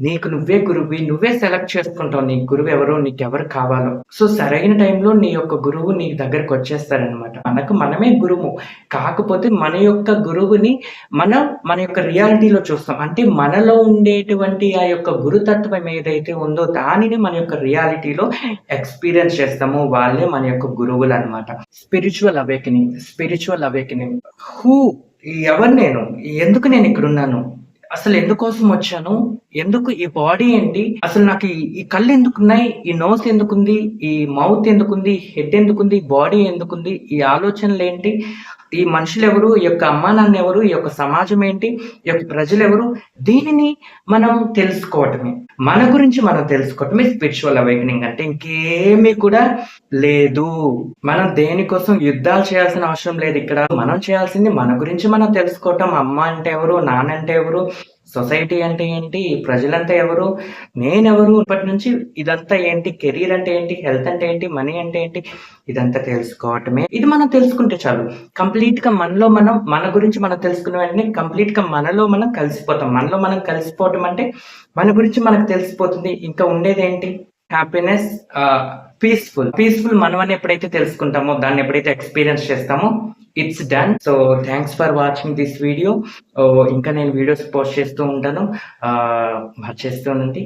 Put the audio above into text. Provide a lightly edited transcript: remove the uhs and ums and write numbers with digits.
నీకు నువ్వే గురువువి. నువ్వే సెలెక్ట్ చేసుకుంటావు. నీ గురువెవరో, నీకెవరు కావాలో. సో, సరైన టైంలో నీ యొక్క గురువు నీ దగ్గరకొచ్చేస్తారనమాట. మనకు మనమే గురువు. కాకపోతే మన యొక్క గురువుని మన యొక్క రియాలిటీలో చూస్తాం. అంటే మనలో ఉండేటువంటి ఆ యొక్క గురుతత్వం ఏదైతే ఉందో దానిని మన యొక్క రియాలిటీలో ఎక్స్‌పీరియన్స్ చేస్తాము. వాళ్ళే మన యొక్క గురువులనమాట. Spiritual awakening. హూ ఎవరు నేను? ఎందుకు నేనిక్కడున్నాను? అసలెందుకోసం వచ్చాను? ఎందుకు ఈ బాడీ ఏంటి? అసలు నాకు ఈ కళ్ళెందుకున్నాయి? ఈ నోస్ ఎందుకుంది? ఈ మౌత్ ఎందుకుంది? హెడ్ ఎందుకుంది? బాడీ ఎందుకుంది? ఈ ఆలోచనలేంటి? ఈ మనుషులెవరు? ఈ యొక్క అమ్మానాన్నెవరు? ఈ యొక్క సమాజం ఏంటి? ఈ యొక్క ప్రజలెవరు? దీనిని మనం తెలుసుకోవటమే. మన గురించి మనం తెలుసుకోవటమే స్పిరిచ్యువల్ అవేకెనింగ్ అంటే. ఇంకేమీ కూడా లేదు. మనం దేనికోసం యుద్ధాలు చేయాల్సిన అవసరం లేదిక్కడ. మనం చేయాల్సింది మన గురించి మనం తెలుసుకోవటం. అమ్మ అంటే ఎవరు? నాన్న అంటే ఎవరు? సొసైటీ అంటే ఏంటి? ప్రజలంటే ఎవరు? నేనెవరు? ఇప్పటి నుంచి ఇదంతా ఏంటి? కెరీర్ అంటే ఏంటి? హెల్త్ అంటే ఏంటి? మనీ అంటే ఏంటి? ఇదంతా తెలుసుకోవటమే. ఇది మనం తెలుసుకుంటే చాలు. కంప్లీట్‌గా మన గురించి మనం తెలుసుకున్న వెంటనే కంప్లీట్‌గా మనలో మనం కలిసిపోతాం. మనలో మనం కలిసిపోవటం అంటే మన గురించి మనకు తెలిసిపోతుంది. ఇంకా ఉండేదేంటి? హ్యాపీనెస్ పీస్‌ఫుల్ మనమని ఎప్పుడైతే తెలుసుకుంటామో, దాన్ని ఎప్పుడైతే ఎక్స్‌పీరియన్స్ చేస్తామో it's done. So, thanks for watching this video. ఇంకా నేను వీడియోస్ పోస్ట్ చేస్తూ ఉంటాను. వాచ్ చేస్తూ ఉండండి.